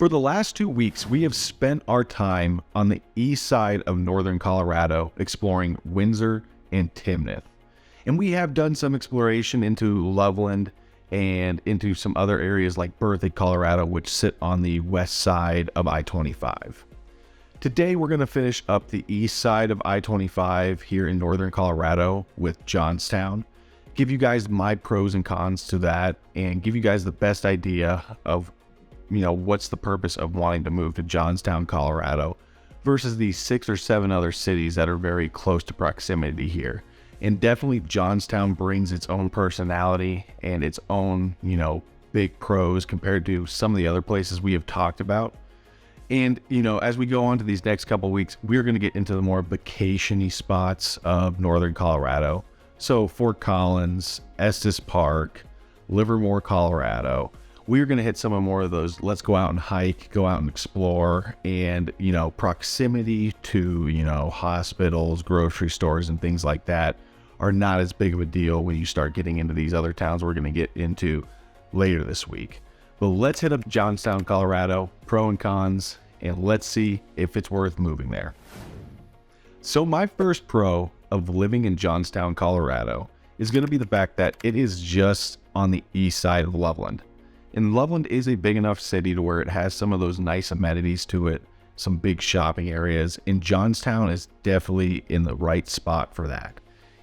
For the last 2 weeks, we have spent our time on the east side of northern Colorado exploring Windsor and Timnath. And we have done some exploration into Loveland and into some other areas like Berthoud, Colorado, which sit on the west side of I-25. Today, we're going to finish up the east side of I-25 here in northern Colorado with Johnstown, give you guys my pros and cons to that, and give you guys the best idea of what's the purpose of wanting to move to Johnstown, Colorado versus the 6 or 7 other cities that are very close to proximity here. And definitely Johnstown brings its own personality and its own, big pros compared to some of the other places we have talked about. And, as we go on to these next couple of weeks, we're going to get into the more vacation-y spots of northern Colorado. So Fort Collins, Estes Park, Livermore, Colorado. We're going to hit some more of those. Let's go out and hike, go out and explore, and, proximity to, hospitals, grocery stores, and things like that are not as big of a deal when you start getting into these other towns we're going to get into later this week. But let's hit up Johnstown, Colorado, pro and cons, and let's see if it's worth moving there. So my first pro of living in Johnstown, Colorado is going to be the fact that it is just on the east side of Loveland. And Loveland is a big enough city to where it has some of those nice amenities to it, some big shopping areas, and Johnstown is definitely in the right spot for that.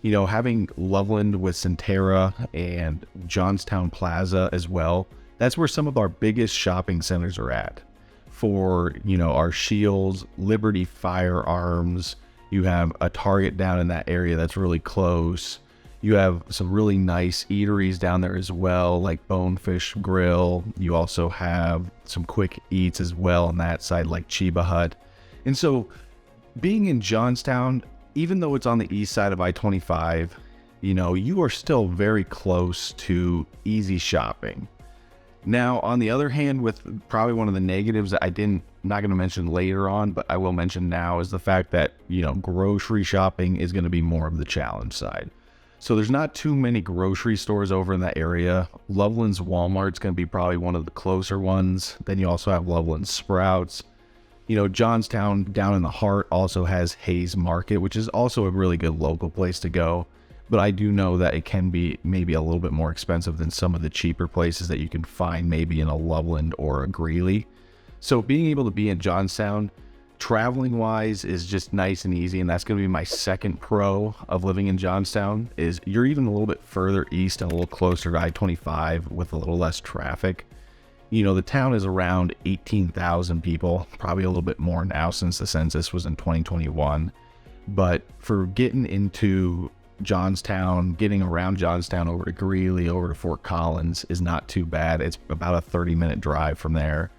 Having Loveland with Centera and Johnstown Plaza as well, that's where some of our biggest shopping centers are at. For, our Shields, Liberty Firearms, you have a Target down in that area that's really close. You have some really nice eateries down there as well, like Bonefish Grill. You also have some quick eats as well on that side, like Chiba Hut. And so being in Johnstown, even though it's on the east side of I-25, you are still very close to easy shopping. Now, on the other hand, with probably one of the negatives that not going to mention later on, but I will mention now, is the fact that, grocery shopping is going to be more of the challenge side. So there's not too many grocery stores over in that area. Loveland's Walmart's going to be probably one of the closer ones. Then you also have Loveland Sprouts. Johnstown down in the heart also has Hayes Market, which is also a really good local place to go. But I do know that it can be maybe a little bit more expensive than some of the cheaper places that you can find maybe in a Loveland or a Greeley. So being able to be in Johnstown, traveling wise, is just nice and easy, and that's going to be my second pro of living in Johnstown, is you're even a little bit further east and a little closer to I-25 with a little less traffic. The town is around 18,000 people, probably a little bit more now since the census was in 2021. But for getting into Johnstown, getting around Johnstown over to Greeley, over to Fort Collins is not too bad. It's about a 30-minute drive from there.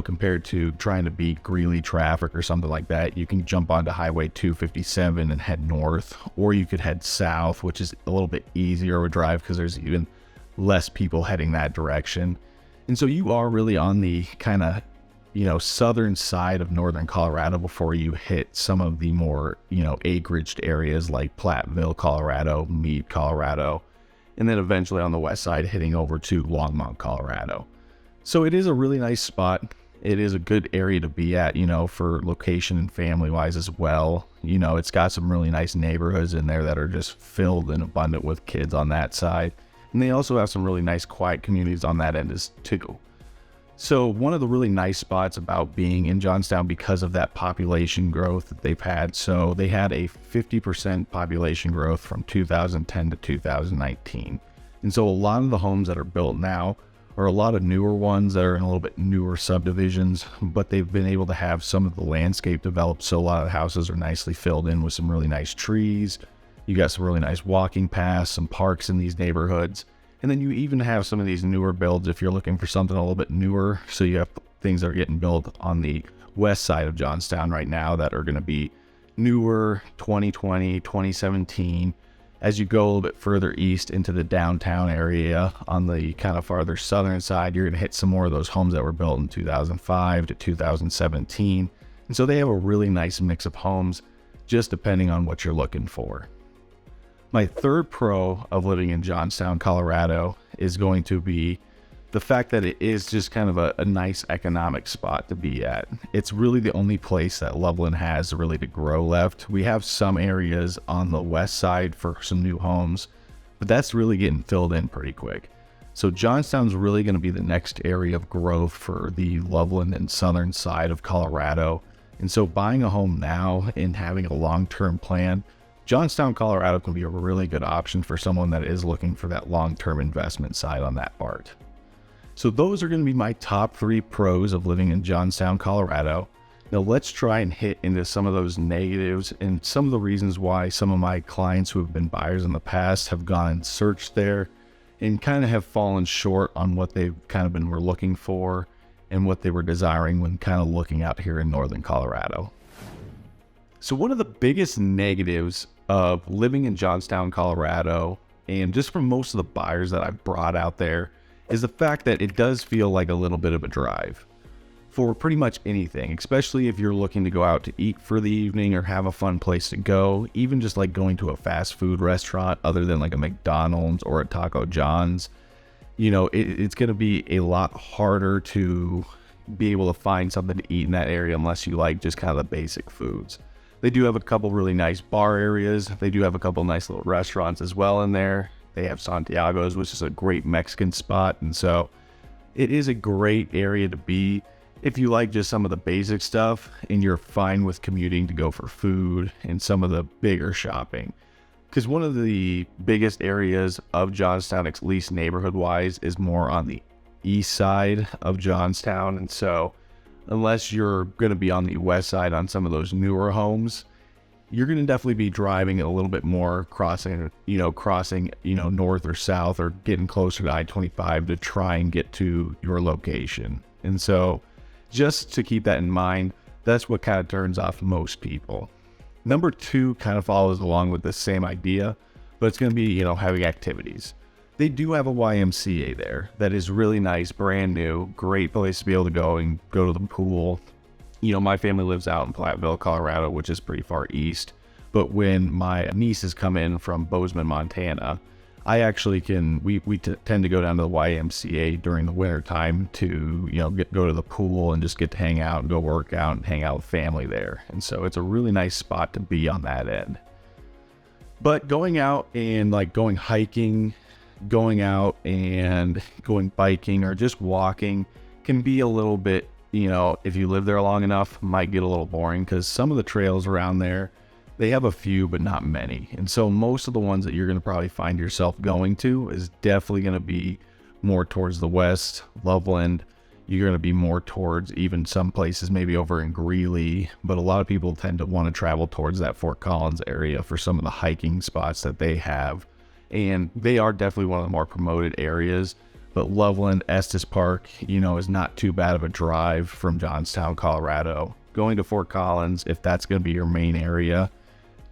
Compared to trying to beat Greeley traffic or something like that, you can jump onto Highway 257 and head north, or you could head south, which is a little bit easier of a drive because there's even less people heading that direction. And so you are really on the kind of, southern side of northern Colorado before you hit some of the more, acreaged areas like Platteville, Colorado, Meade, Colorado, and then eventually on the west side hitting over to Longmont, Colorado. So it is a really nice spot. It is a good area to be at, for location and family wise as well. It's got some really nice neighborhoods in there that are just filled and abundant with kids on that side. And they also have some really nice quiet communities on that end too. So one of the really nice spots about being in Johnstown because of that population growth that they've had. So they had a 50% population growth from 2010 to 2019. And so a lot of the homes that are built now are a lot of newer ones that are in a little bit newer subdivisions, but they've been able to have some of the landscape developed. So a lot of the houses are nicely filled in with some really nice trees. You got some really nice walking paths, some parks in these neighborhoods. And then you even have some of these newer builds if you're looking for something a little bit newer. So you have things that are getting built on the west side of Johnstown right now that are going to be newer, 2020, 2017. As you go a little bit further east into the downtown area on the kind of farther southern side, you're going to hit some more of those homes that were built in 2005 to 2017. And so they have a really nice mix of homes, just depending on what you're looking for. My third pro of living in Johnstown, Colorado is going to be the fact that it is just kind of a nice economic spot to be at. It's really the only place that Loveland has really to grow left. We have some areas on the west side for some new homes, but that's really getting filled in pretty quick. So Johnstown's really going to be the next area of growth for the Loveland and southern side of Colorado. And so buying a home now and having a long-term plan, Johnstown, Colorado can be a really good option for someone that is looking for that long-term investment side on that part. So those are going to be my top 3 pros of living in Johnstown, Colorado. Now let's try and hit into some of those negatives and some of the reasons why some of my clients who have been buyers in the past have gone and searched there and kind of have fallen short on what they've kind of were looking for and what they were desiring when kind of looking out here in northern Colorado. So one of the biggest negatives of living in Johnstown, Colorado, and just from most of the buyers that I've brought out there, is the fact that it does feel like a little bit of a drive for pretty much anything, especially if you're looking to go out to eat for the evening or have a fun place to go, even just like going to a fast food restaurant other than like a McDonald's or a Taco John's. You know, it's going to be a lot harder to be able to find something to eat in that area unless you like just kind of the basic foods. They do have a couple really nice bar areas. They do have a couple nice little restaurants as well in there. They have Santiago's, which is a great Mexican spot. And so it is a great area to be if you like just some of the basic stuff and you're fine with commuting to go for food and some of the bigger shopping. Because one of the biggest areas of Johnstown, at least neighborhood-wise, is more on the east side of Johnstown. And so unless you're going to be on the west side on some of those newer homes, you're going to definitely be driving a little bit more, crossing north or south or getting closer to I-25 to try and get to your location. And so just to keep that in mind, that's what kind of turns off most people. Number 2 kind of follows along with the same idea, but it's going to be, having activities. They do have a YMCA there that is really nice, brand new, great place to be able to go and go to the pool. My family lives out in Platteville, Colorado, which is pretty far east. But when my nieces come in from Bozeman, Montana, I actually we tend to go down to the YMCA during the winter time to, go to the pool and just get to hang out and go work out and hang out with family there. And so it's a really nice spot to be on that end. But going out and going hiking, going out and going biking or just walking can be a little bit, if you live there long enough, might get a little boring because some of the trails around there, they have a few, but not many. And so most of the ones that you're going to probably find yourself going to is definitely going to be more towards the west, Loveland. You're going to be more towards even some places maybe over in Greeley, but a lot of people tend to want to travel towards that Fort Collins area for some of the hiking spots that they have. And they are definitely one of the more promoted areas. But Loveland, Estes Park, is not too bad of a drive from Johnstown, Colorado. Going to Fort Collins, if that's going to be your main area,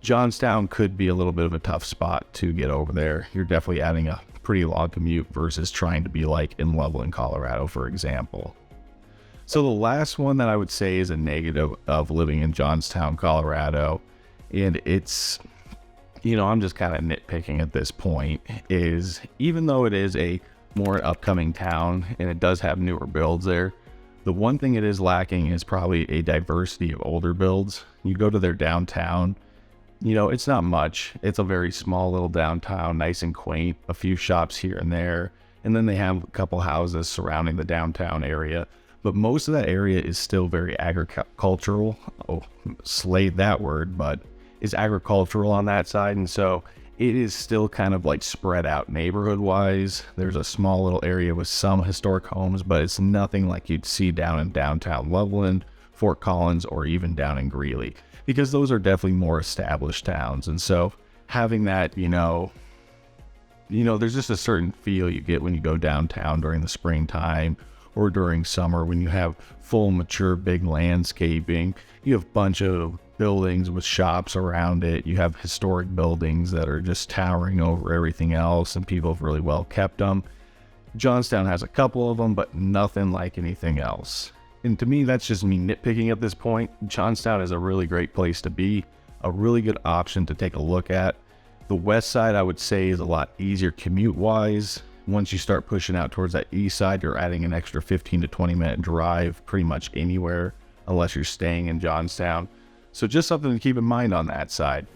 Johnstown could be a little bit of a tough spot to get over there. You're definitely adding a pretty long commute versus trying to be like in Loveland, Colorado, for example. So the last one that I would say is a negative of living in Johnstown, Colorado, and it's, I'm just kind of nitpicking at this point, is even though it is a more upcoming town and it does have newer builds there, the one thing it is lacking is probably a diversity of older builds. You go to their downtown, it's not much. It's a very small little downtown, nice and quaint, a few shops here and there. And then they have a couple houses surrounding the downtown area. But most of that area is still very agricultural. Oh, slayed that word, but is agricultural on that side. And so it is still kind of spread out neighborhood-wise. There's a small little area with some historic homes, but it's nothing like you'd see down in downtown Loveland, Fort Collins, or even down in Greeley, because those are definitely more established towns. And so having that, there's just a certain feel you get when you go downtown during the springtime or during summer when you have full, mature, big landscaping. You have a bunch of buildings with shops around it. You have historic buildings that are just towering over everything else, and people have really well kept them. Johnstown has a couple of them, but nothing like anything else. And to me, that's just me nitpicking at this point. Johnstown is a really great place to be, a really good option to take a look at. The west side, I would say, is a lot easier commute-wise. once you start pushing out towards that east side, you're adding an extra 15 to 20 minute drive pretty much anywhere, unless you're staying in Johnstown. So just something to keep in mind on that side.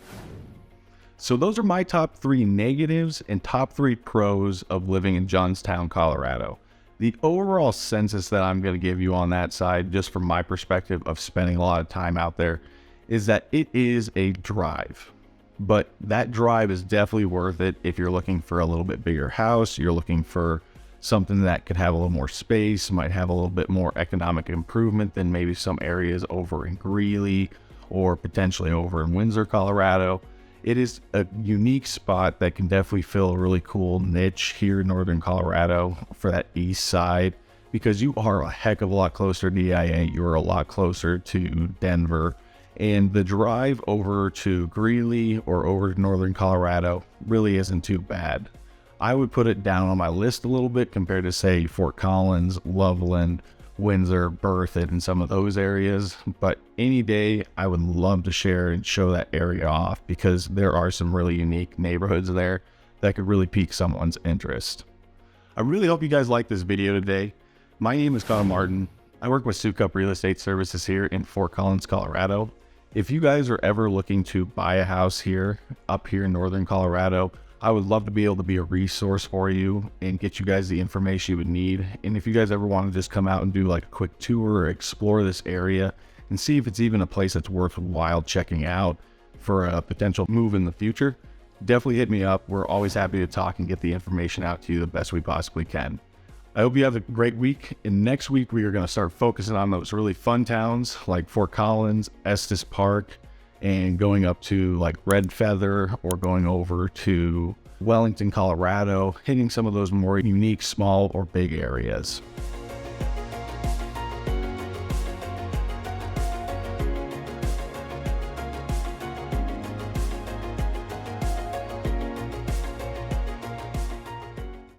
So those are my top 3 negatives and top 3 pros of living in Johnstown, Colorado. The overall census that I'm going to give you on that side, just from my perspective of spending a lot of time out there, is that it is a drive. But that drive is definitely worth it if you're looking for a little bit bigger house, you're looking for something that could have a little more space, might have a little bit more economic improvement than maybe some areas over in Greeley or potentially over in Windsor, Colorado. It is a unique spot that can definitely fill a really cool niche here in northern Colorado for that east side, because you are a heck of a lot closer to DIA, you're a lot closer to Denver, and the drive over to Greeley or over to northern Colorado really isn't too bad. I would put it down on my list a little bit compared to, say, Fort Collins, Loveland, Windsor, Berthoud, and some of those areas. But any day, I would love to share and show that area off, because there are some really unique neighborhoods there that could really pique someone's interest. I really hope you guys like this video today. My name is Connor Martin. I work with Sukup Real Estate Services here in Fort Collins, Colorado. If you guys are ever looking to buy a house here, up here in northern Colorado, I would love to be able to be a resource for you and get you guys the information you would need. And if you guys ever want to just come out and do like a quick tour or explore this area and see if it's even a place that's worthwhile checking out for a potential move in the future, definitely hit me up. We're always happy to talk and get the information out to you the best we possibly can. I hope you have a great week. And next week, we are going to start focusing on those really fun towns like Fort Collins, Estes Park, and going up to like Red Feather or going over to Wellington, Colorado, hitting some of those more unique, small or big areas.